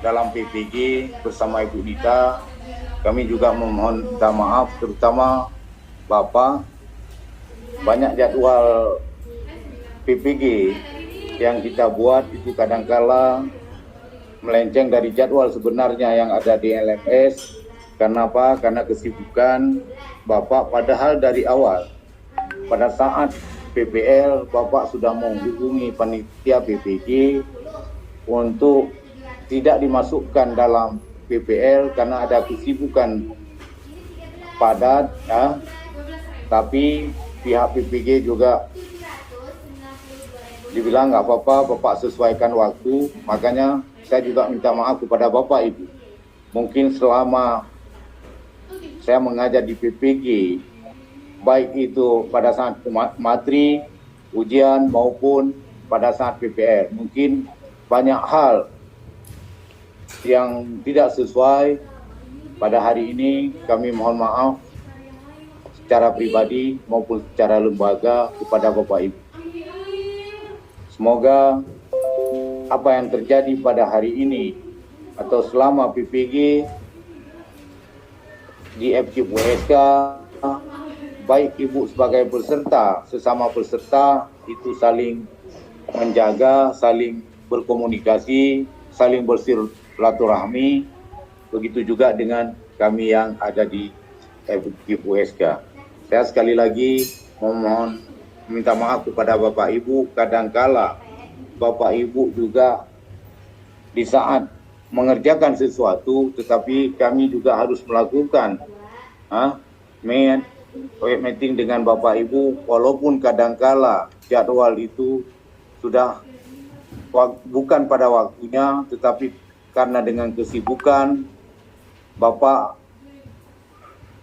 dalam PPG bersama Ibu Dita. Kami juga memohon minta maaf, terutama Bapak. Banyak jadwal PPG yang kita buat itu kadangkala melenceng dari jadwal sebenarnya yang ada di LMS. Karena apa? Karena kesibukan Bapak, padahal dari awal pada saat PPL Bapak sudah menghubungi panitia PPG untuk tidak dimasukkan dalam PPL karena ada kesibukan padat, ya. Tapi pihak PPG juga dibilang nggak apa-apa, Bapak sesuaikan waktu. Makanya saya juga minta maaf kepada Bapak Ibu. Mungkin selama saya mengajar di PPG, baik itu pada saat materi, ujian maupun pada saat PPL, mungkin banyak hal yang tidak sesuai. Pada hari ini kami mohon maaf secara pribadi maupun secara lembaga kepada Bapak Ibu. Semoga apa yang terjadi pada hari ini atau selama PPG di FKIP-USK, baik Ibu sebagai peserta, sesama peserta itu saling menjaga, saling berkomunikasi, saling bersilaturahmi, begitu juga dengan kami yang ada di FKIP-USK. Saya sekali lagi memohon minta maaf kepada Bapak Ibu, kadangkala Bapak Ibu juga di saat mengerjakan sesuatu, tetapi kami juga harus melakukan meeting dengan Bapak Ibu, walaupun kadangkala jadwal itu sudah bukan pada waktunya, tetapi karena dengan kesibukan Bapak,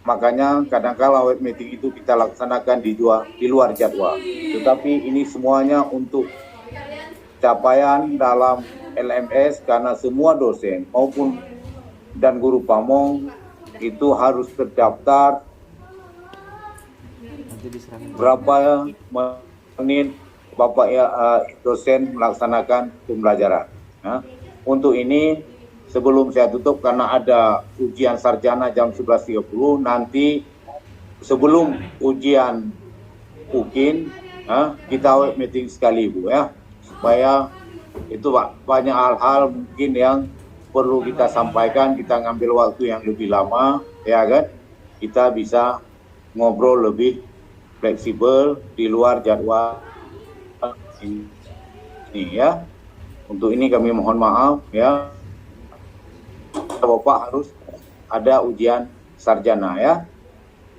makanya kadangkala web meeting itu kita laksanakan di luar jadwal. Tetapi ini semuanya untuk capaian dalam LMS, karena semua dosen maupun dan guru pamong itu harus terdaftar berapa menit Bapak dosen melaksanakan pembelajaran. Untuk ini sebelum saya tutup, karena ada ujian sarjana jam 11.30, nanti sebelum ujian UKIN kita web meeting sekali Bu ya, supaya itu banyak hal-hal mungkin yang perlu kita sampaikan, kita ngambil waktu yang lebih lama ya kan, kita bisa ngobrol lebih fleksibel di luar jadwal ini ya. Untuk ini kami mohon maaf ya, Bapak harus ada ujian sarjana ya.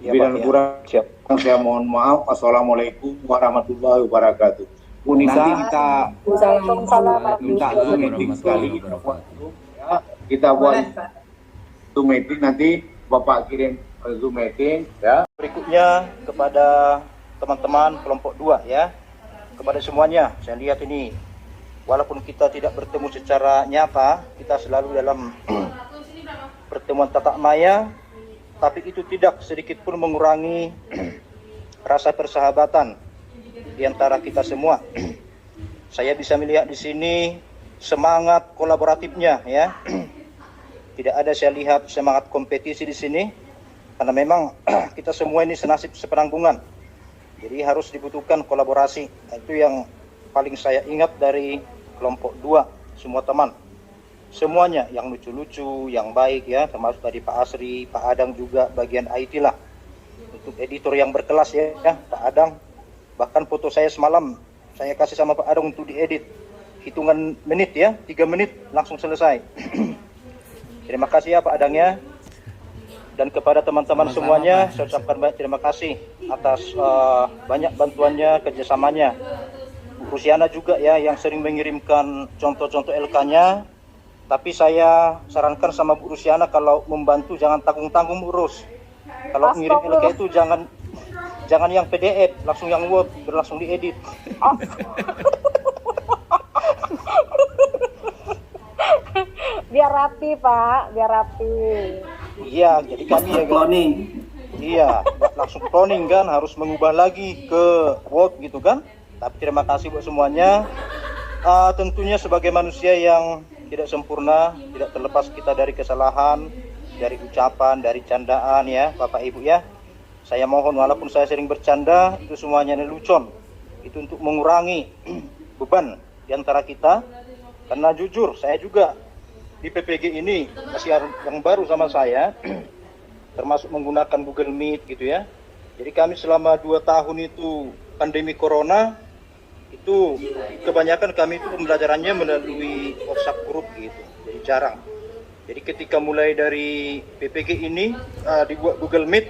Lebih dan kurang saya mohon maaf. Assalamualaikum warahmatullahi wabarakatuh. Nanti kita minta Zoom meeting sekali, kita buat Zoom meeting, nanti Bapak kirim Zoom meeting ya. Berikutnya kepada teman-teman kelompok 2 ya, kepada semuanya, saya lihat ini walaupun kita tidak bertemu secara nyata, kita selalu dalam pertemuan tatap maya, tapi itu tidak sedikit pun mengurangi rasa persahabatan di antara kita semua. Saya bisa melihat di sini semangat kolaboratifnya ya. Tidak ada saya lihat semangat kompetisi di sini, karena memang kita semua ini senasib sepenanggungan. Jadi harus dibutuhkan kolaborasi. Itu yang paling saya ingat dari kelompok 2, semua teman. Semuanya yang lucu-lucu, yang baik ya, termasuk tadi Pak Asri, Pak Adang juga bagian IT lah. Untuk editor yang berkelas ya, Pak Adang. Bahkan foto saya semalam saya kasih sama Pak Adang untuk diedit. Hitungan menit ya, 3 menit langsung selesai. Terima kasih ya Pak Adang ya. Dan kepada teman-teman semuanya, saya ucapkan banyak terima kasih atas banyak bantuannya, kerjasamanya. Bu Rusiana juga ya yang sering mengirimkan contoh-contoh LK-nya. Tapi saya sarankan sama Bu Rusiana, kalau membantu jangan tanggung-tanggung urus. Kalau ngirim LK itu jangan yang PDF, langsung yang Word, langsung diedit. Biar rapi Pak, biar rapi. Iya, jadi kami ya cloning. Iya, langsung cloning kan, harus mengubah lagi ke Word gitu kan. Tapi terima kasih buat semuanya. Tentunya sebagai manusia yang tidak sempurna, tidak terlepas kita dari kesalahan, dari ucapan, dari candaan ya Bapak Ibu ya. Saya mohon walaupun saya sering bercanda, itu semuanya lelucon. Itu untuk mengurangi beban di antara kita. Karena jujur, saya juga di PPG ini masih yang baru sama saya, termasuk menggunakan Google Meet gitu ya. Jadi kami selama 2 tahun itu pandemi Corona, itu kebanyakan kami itu pembelajarannya melalui WhatsApp group gitu, jadi jarang. Jadi ketika mulai dari PPG ini dibuat Google Meet,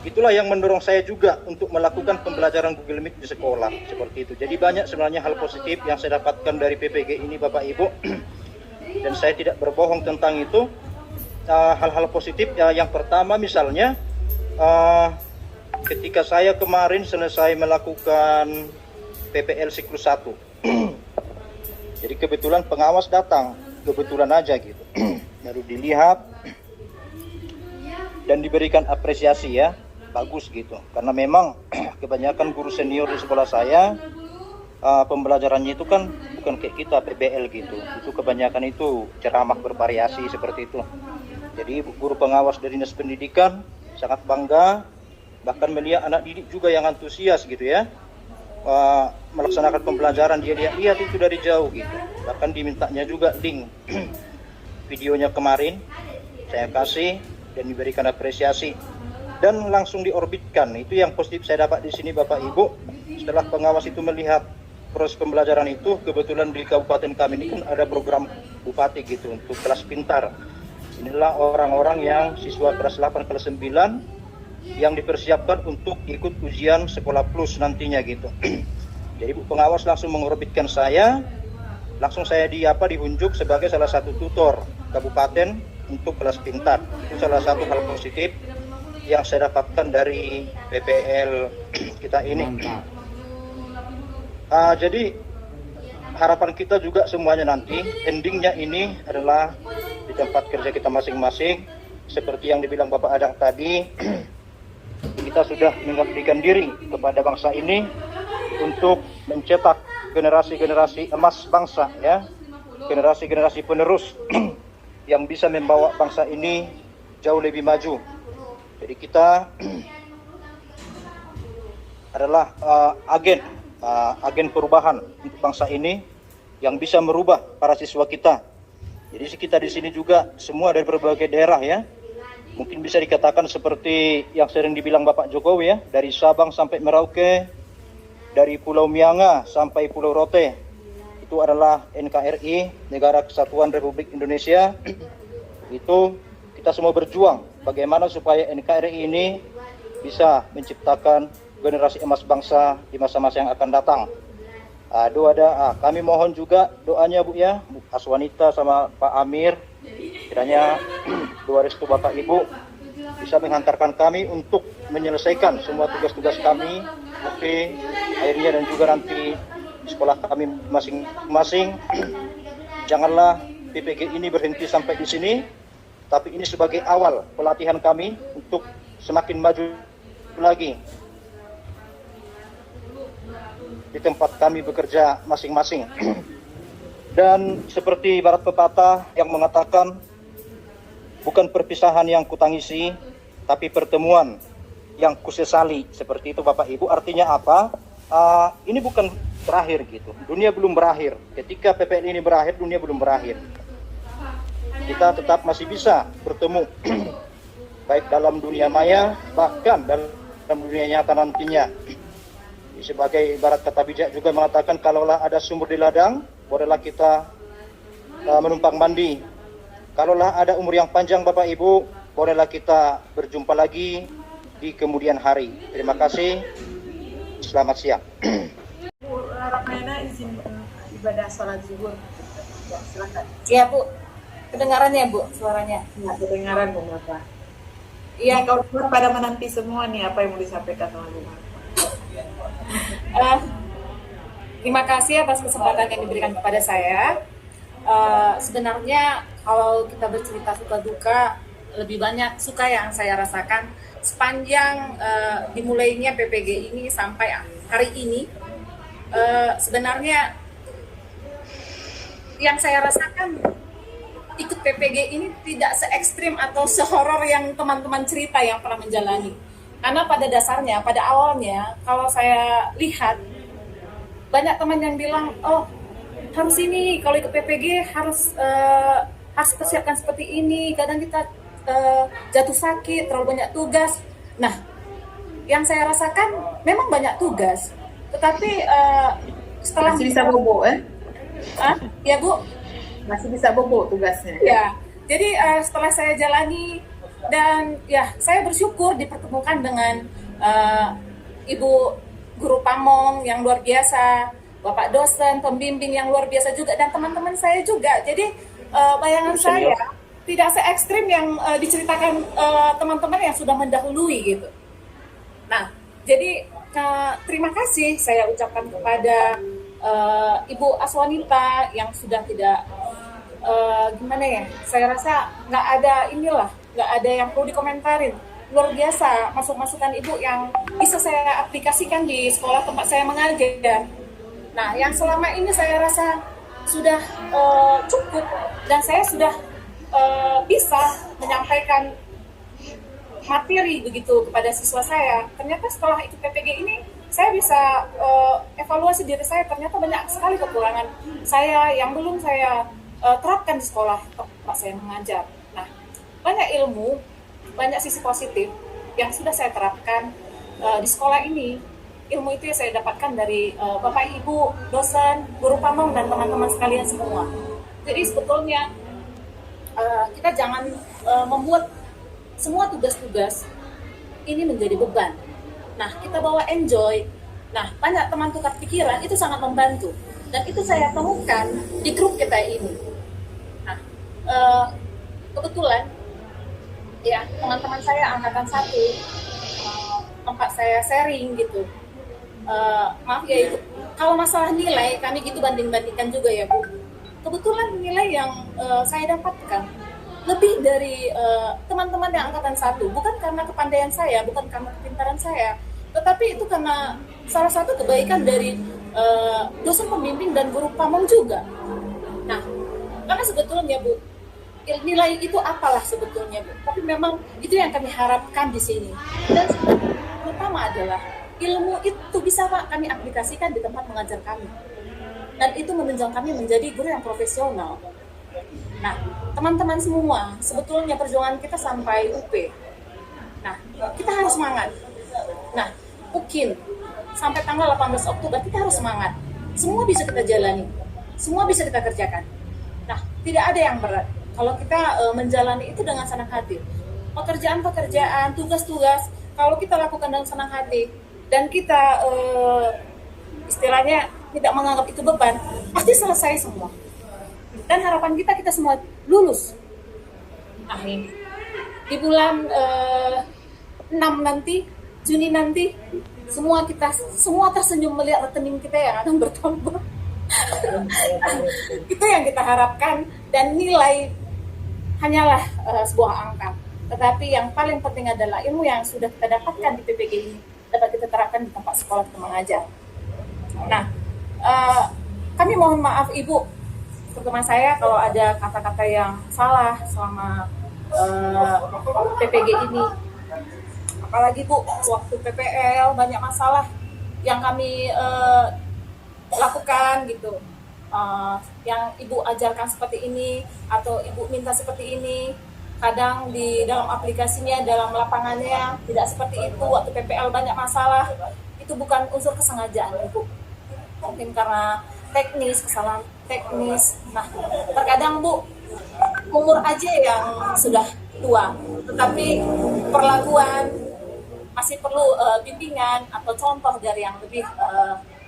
itulah yang mendorong saya juga untuk melakukan pembelajaran Google Meet di sekolah seperti itu. Jadi banyak sebenarnya hal positif yang saya dapatkan dari PPG ini Bapak Ibu, dan saya tidak berbohong tentang itu. Hal-hal positif yang pertama misalnya ketika saya kemarin selesai melakukan PPL siklus 1. Jadi kebetulan pengawas datang, kebetulan aja gitu. Baru dilihat dan diberikan apresiasi ya, bagus gitu. Karena memang kebanyakan guru senior di sekolah saya pembelajarannya itu kan bukan kayak kita PBL gitu. Itu kebanyakan itu ceramah bervariasi seperti itu. Jadi guru pengawas dari Dinas Pendidikan sangat bangga, bahkan melihat anak didik juga yang antusias gitu ya. Melaksanakan pembelajaran, dia lihat itu dari jauh gitu. Bahkan dimintanya juga link videonya kemarin saya kasih dan diberikan apresiasi dan langsung diorbitkan. Itu yang positif saya dapat di sini Bapak Ibu. Setelah pengawas itu melihat proses pembelajaran itu, kebetulan di kabupaten kami ini kan ada program bupati gitu untuk kelas pintar. Inilah orang-orang yang siswa kelas 8 kelas 9 yang dipersiapkan untuk ikut ujian sekolah plus nantinya gitu. Jadi Bu Pengawas langsung mengorbitkan saya, langsung saya dihunjuk sebagai salah satu tutor kabupaten untuk kelas pintar. Itu salah satu hal positif yang saya dapatkan dari PPL kita ini. Jadi harapan kita juga semuanya nanti endingnya ini adalah di tempat kerja kita masing-masing, seperti yang dibilang Bapak Adang tadi. Kita sudah mengabdikan diri kepada bangsa ini untuk mencetak generasi-generasi emas bangsa ya, generasi-generasi penerus yang bisa membawa bangsa ini jauh lebih maju. Jadi kita adalah agen perubahan untuk bangsa ini yang bisa merubah para siswa kita. Jadi kita di sini juga semua dari berbagai daerah ya. Mungkin bisa dikatakan seperti yang sering dibilang Bapak Jokowi ya, dari Sabang sampai Merauke, dari Pulau Mianga sampai Pulau Rote. Itu adalah NKRI, Negara Kesatuan Republik Indonesia. Itu kita semua berjuang bagaimana supaya NKRI ini bisa menciptakan generasi emas bangsa di masa-masa yang akan datang. Kami mohon juga doanya Bu ya, Bu Aswanita sama Pak Amir, kiranya doa restu Bapak Ibu bisa menghantarkan kami untuk menyelesaikan semua tugas-tugas kami, oke, akhirnya dan juga nanti di sekolah kami masing-masing. Janganlah PPG ini berhenti sampai di sini, tapi ini sebagai awal pelatihan kami untuk semakin maju lagi di tempat kami bekerja masing-masing. Dan seperti ibarat pepatah yang mengatakan, bukan perpisahan yang kutangisi, tapi pertemuan yang kusesali. Seperti itu Bapak Ibu. Artinya apa? Ini bukan berakhir gitu. Dunia belum berakhir. Ketika PPL ini berakhir, dunia belum berakhir. Kita tetap masih bisa bertemu, baik dalam dunia maya, bahkan dalam dunia nyata nantinya. Sebagai ibarat kata bijak juga mengatakan, kalaulah ada sumur di ladang, bolehlah kita menumpang mandi. Kalaulah ada umur yang panjang Bapak Ibu, bolehlah kita berjumpa lagi di kemudian hari. Terima kasih. Selamat siang. Bu Rahmayana izin ibadah sholat zuhur. Ya, silakan. Iya Bu, kedengaran ya Bu suaranya? Ya, kedengaran Bu Bapak. Iya. Kalau pada menanti semua nih apa yang mau disampaikan sama Bu Bapak? Terima kasih atas kesempatan yang diberikan kepada saya. Sebenarnya kalau kita bercerita suka duka, lebih banyak suka yang saya rasakan sepanjang dimulainya PPG ini sampai hari ini. Sebenarnya yang saya rasakan ikut PPG ini tidak se ekstrim atau sehoror yang teman-teman cerita yang pernah menjalani. Karena pada dasarnya, pada awalnya, kalau saya lihat banyak teman yang bilang, oh harus ini, kalau ikut PPG harus persiapkan seperti ini. Kadang kita jatuh sakit, terlalu banyak tugas. Nah, yang saya rasakan memang banyak tugas, tetapi setelah Masih bisa bobo, ya Bu, masih bisa bobo tugasnya. ya. Jadi setelah saya jalani dan ya saya bersyukur dipertemukan dengan Ibu Guru Pamong yang luar biasa, Bapak dosen, pembimbing yang luar biasa juga, dan teman-teman saya juga. Jadi bayangan saya tidak se ekstrim yang diceritakan teman-teman yang sudah mendahului gitu. Nah, jadi terima kasih saya ucapkan kepada Ibu Aswanita yang sudah tidak gimana ya, saya rasa nggak ada yang perlu dikomentarin. Luar biasa masukan Ibu yang bisa saya aplikasikan di sekolah tempat saya mengajar. Nah, yang selama ini saya rasa sudah cukup, dan saya sudah bisa menyampaikan materi begitu kepada siswa saya. Ternyata setelah ikut PPG ini saya bisa evaluasi diri saya, ternyata banyak sekali kekurangan saya yang belum saya terapkan di sekolah tempat saya mengajar. Nah, banyak ilmu, banyak sisi positif yang sudah saya terapkan di sekolah ini. Ilmu itu yang saya dapatkan dari Bapak Ibu, dosen, guru pamong, dan teman-teman sekalian semua. Jadi sebetulnya kita jangan membuat semua tugas-tugas ini menjadi beban. Nah, kita bawa enjoy. Nah, banyak teman tukar pikiran itu sangat membantu. Dan itu saya temukan di grup kita ini. Nah, kebetulan ya teman-teman saya angkatan 1 tempat saya sharing gitu. Maaf ya, itu kalau masalah nilai kami gitu banding-bandingkan juga ya Bu. Kebetulan nilai yang saya dapatkan lebih dari teman-teman yang angkatan 1, bukan karena kepandaian saya, bukan karena kepintaran saya, tetapi itu karena salah satu kebaikan dari dosen pembimbing dan guru pamong juga. Nah, karena sebetulnya Bu, nilai itu apalah sebetulnya Bu, tapi memang itu yang kami harapkan di sini. Dan pertama adalah ilmu itu bisa Pak kami aplikasikan di tempat mengajar kami, dan itu menunjang kami menjadi guru yang profesional. Nah, teman-teman semua, sebetulnya perjuangan kita sampai UP. Nah, kita harus semangat. Nah, mungkin sampai tanggal 18 Oktober kita harus semangat. Semua bisa kita jalani, semua bisa kita kerjakan. Nah, tidak ada yang berat kalau kita menjalani itu dengan senang hati. Pekerjaan-pekerjaan, tugas-tugas, kalau kita lakukan dengan senang hati dan kita istilahnya tidak menganggap itu beban, pasti selesai semua. Dan harapan kita semua lulus. Amin. Di bulan 6 nanti, Juni nanti, semua tersenyum melihat rekening kita yang akan bertambah. Itu yang kita harapkan, dan nilai hanyalah sebuah angka. Tetapi yang paling penting adalah ilmu yang sudah kita dapatkan di PPG ini dapat kita terapkan di tempat sekolah kita mengajar. Nah, kami mohon maaf Ibu, terutama saya kalau ada kata-kata yang salah selama PPG ini. Apalagi Bu, waktu PPL banyak masalah yang kami lakukan gitu. Yang Ibu ajarkan seperti ini atau Ibu minta seperti ini, kadang di dalam aplikasinya, dalam lapangannya tidak seperti itu. Waktu PPL banyak masalah, itu bukan unsur kesengajaan Ibu. Mungkin karena teknis, kesalahan teknis. Nah, terkadang Bu, umur aja yang sudah tua, tetapi perlakuan masih perlu bimbingan atau contoh dari yang lebih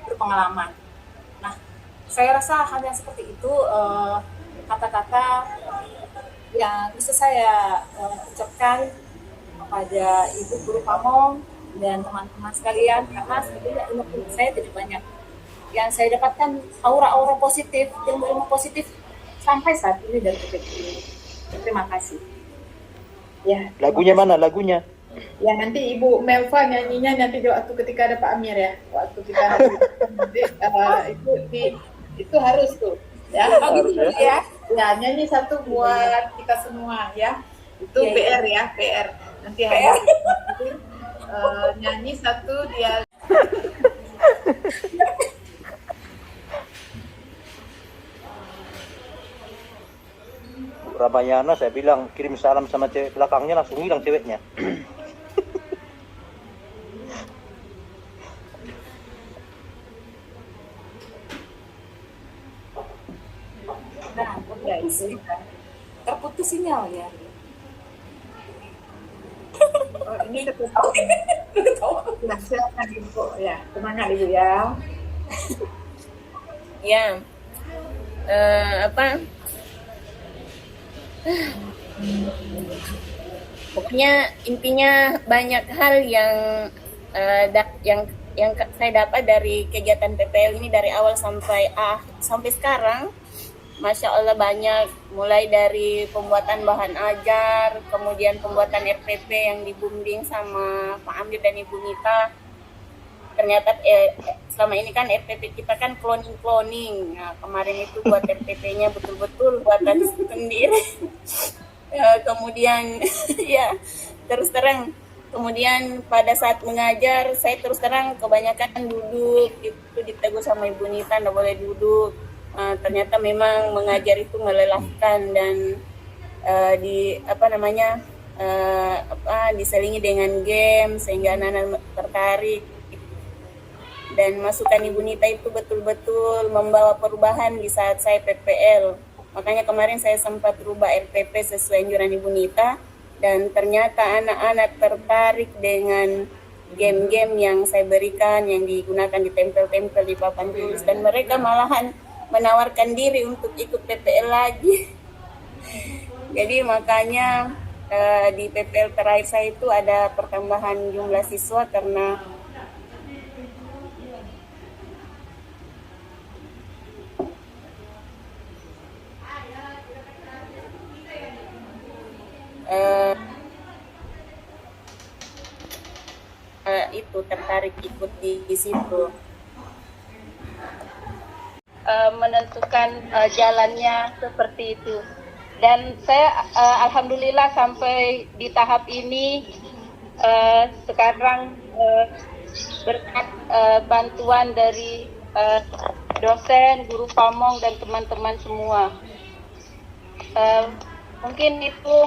berpengalaman. Nah, saya rasa hal yang seperti itu kata-kata yang bisa saya ucapkan kepada Ibu Guru Pamong dan teman-teman sekalian, karena sebetulnya ilmu saya tidak banyak. Yang saya dapatkan aura-aura positif, ilmu-ilmu positif sampai saat ini dari PPG ini. Terima kasih. Ya. Lagunya mana lagunya? Ya, nanti Ibu Melva nyanyinya nanti waktu ketika ada Pak Amir ya. Waktu kita nanti, itu harus tuh. Ya, Oh gitu ya. ya nyanyi satu buat kita semua ya. Itu Iya, iya. PR ya, PR. Nanti PR. nyanyi satu dia. Ramayana saya bilang kirim salam sama cewek belakangnya, langsung hilang ceweknya. Nah, terputus kita. Terputus sinyal ya. Oh, ini ketutup. Nah, silakan Ibu. Ya, semangat Ibu ya. Ya, apa? Pokoknya intinya banyak hal yang saya dapat dari kegiatan PPL ini dari awal sampai sekarang. Masya Allah banyak, mulai dari pembuatan bahan ajar, kemudian pembuatan RPP yang dibimbing sama Pak Amir dan Ibu Nita. Ternyata selama ini kan RPP kita kan cloning. Nah, kemarin itu buat RPP-nya betul-betul buatan sendiri. Kemudian ya terus terang, kemudian pada saat mengajar saya terus terang kebanyakan duduk, itu ditegur sama Ibu Nita nggak boleh duduk. Ternyata memang mengajar itu melelahkan dan diselingi dengan game sehingga anak-anak tertarik. Dan masukan Ibu Nita itu betul-betul membawa perubahan di saat saya PPL. Makanya kemarin saya sempat rubah RPP sesuai anjuran Ibu Nita, dan ternyata anak-anak tertarik dengan game-game yang saya berikan, yang digunakan di tempel-tempel di papan tulis, dan mereka malahan menawarkan diri untuk ikut PPL lagi. Jadi makanya di PPL terakhir saya itu ada pertambahan jumlah siswa karena itu tertarik ikut di situ. Menentukan jalannya seperti itu. Dan saya alhamdulillah sampai di tahap ini sekarang berkat bantuan dari dosen, guru pamong dan teman-teman semua. Mungkin itu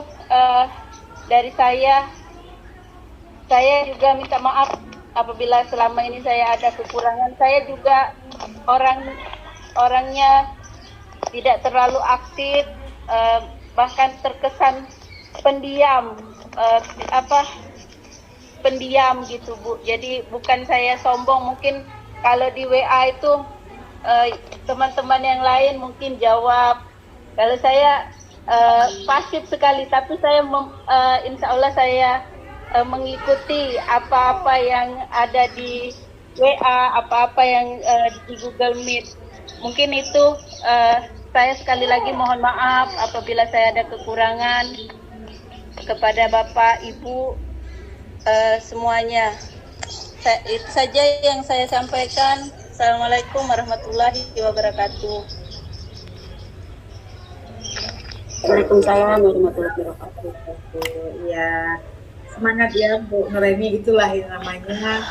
dari saya. Saya juga minta maaf apabila selama ini saya ada kekurangan. Saya juga orangnya tidak terlalu aktif, bahkan terkesan pendiam, pendiam gitu Bu. Jadi bukan saya sombong, mungkin kalau di WA itu teman-teman yang lain mungkin jawab. Kalau saya pasif sekali, tapi saya insya Allah saya mengikuti apa-apa yang ada di WA, apa-apa yang di Google Meet. Mungkin itu saya sekali lagi mohon maaf apabila saya ada kekurangan kepada Bapak, Ibu, semuanya. Itu saja yang saya sampaikan. Assalamualaikum warahmatullahi wabarakatuh. Waalaikumsalam warahmatullahi wabarakatuh. Ya, semangat ya Bu Nureni, itulah yang namanya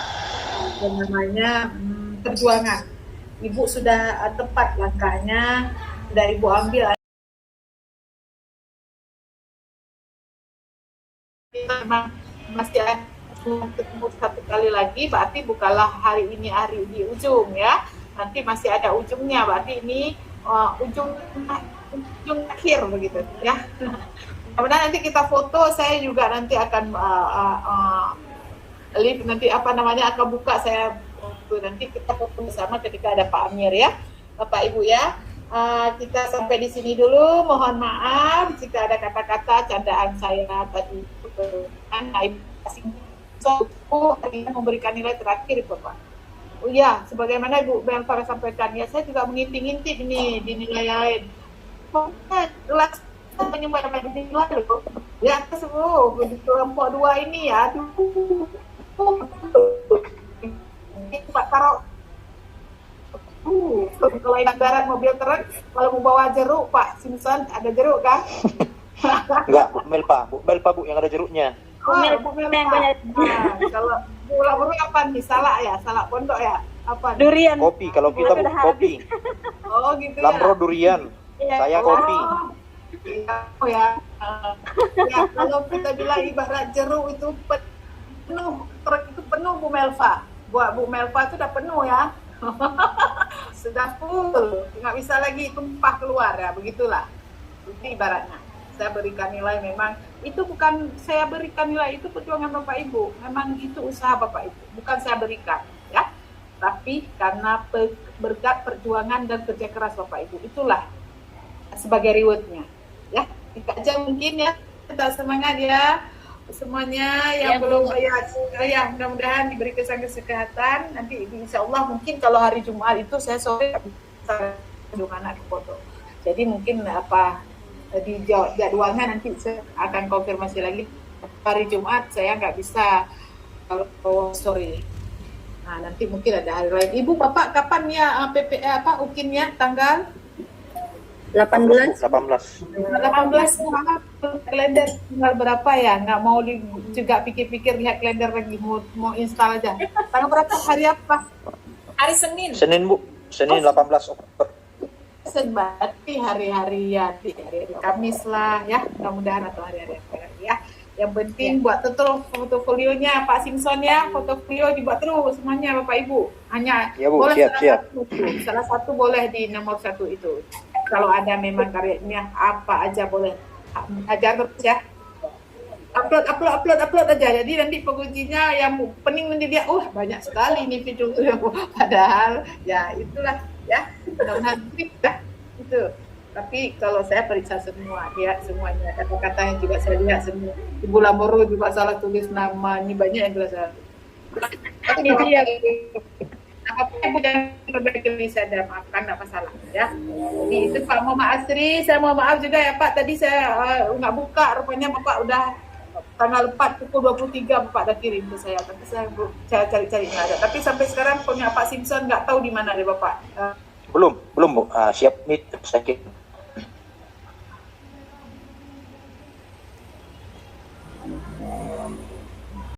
perjuangan. Ibu sudah tepat langkahnya, sudah Ibu ambil. Memang masih ada ketemu satu kali lagi, berarti bukanlah hari ini hari di ujung ya, nanti masih ada ujungnya, berarti ini ujung akhir begitu ya. Kemudian nanti kita foto, saya juga nanti akan live, nanti akan buka saya nanti kita foto bersama ketika ada Pak Amir ya, Bapak Ibu ya. Kita sampai di sini dulu, mohon maaf jika ada kata-kata candaan saya tadi. Memberikan nilai terakhir Bapak. Oh ya, sebagaimana Ibu Belva sampaikan ya, saya juga mengintip-ngintip ini di nilai lain. Kelas menyumbang nilai loh. Ya, semua di kelompok 2 ini ya. Aduh. Pak taruh Kalau ibarat mobil keren, kalau mau bawa jeruk, Pak Simpson, ada jeruk kan? Enggak, Bu Melpa Bu yang ada jeruknya. Bu Mel, yang banyak. Nah, kalau pulau baru apa nih? Salak ya? Salak pondok ya? Apa? Durian. Kopi, kalau kita Bu, Udah kopi. Oh gitu Lamro ya? durian. Iya. Saya kopi. Oh ya. Ya, kalau kita bilang ibarat jeruk itu penuh, truk itu penuh Bu Melva. Buat Bu Melva itu udah penuh ya. Sudah full, nggak bisa lagi tumpah keluar ya, begitulah. Itu ibaratnya. Saya berikan nilai memang itu bukan saya berikan nilai, itu perjuangan Bapak Ibu. Memang itu usaha Bapak Ibu, bukan saya berikan ya. Tapi karena berkat perjuangan dan kerja keras Bapak Ibu, itulah sebagai rewardnya ya. Itu aja mungkin ya, kita semangat ya semuanya yang Ya, belum Bu. ya mudah-mudahan diberi kesehatan. Nanti insya Allah mungkin kalau hari Jumat itu saya sore bisa dengan anak foto. Jadi mungkin di jadwalnya nanti saya akan konfirmasi lagi. Hari Jumat saya nggak bisa kalau sore. Nah nanti mungkin ada hari lain. Ibu Bapak kapan ya UKIN-nya tanggal 18. 18. 18 kalender tanggal berapa ya? Nggak mau juga pikir-pikir lihat kalender lagi, mau install aja. Tanggal berapa? Hari apa? Hari Senin. Senin Bu, Senin 18 Oktober. Berarti hari-hari Kamis lah ya, mudah-mudahan atau hari-hari apa lagi ya. Yang penting buat terus portofolionya Pak Simpson ya, portofolio dibuat terus semuanya Bapak Ibu. Hanya Ya, Bu, boleh siap. salah satu boleh di nomor 1 itu. Kalau ada memang karyanya apa aja boleh ajar terus ya. Upload aja. Jadi nanti pengujinya yang pening nanti dia, banyak sekali nih video padahal ya itulah ya. Mudah-mudahan ya itu. Tapi kalau saya periksa semua, lihat semuanya, kata-katanya juga saya lihat semua. Ibu Lamoro juga salah tulis nama, ini banyak yang salah. Tapi dia apa Ibu jangan perbaiki, saya ada maafkan, tidak masalah ya. Jadi itu Pak Muhammad Asri, saya mohon maaf juga ya Pak, tadi saya nggak buka, rupanya Bapak udah tanggal 4 pukul 23 Bapak dah kirim ke saya, tapi saya cari-cari nggak ada. Tapi sampai sekarang punya Pak Simpson nggak tahu di mana deh Bapak. Belum Bu. Siap meet saya kirim.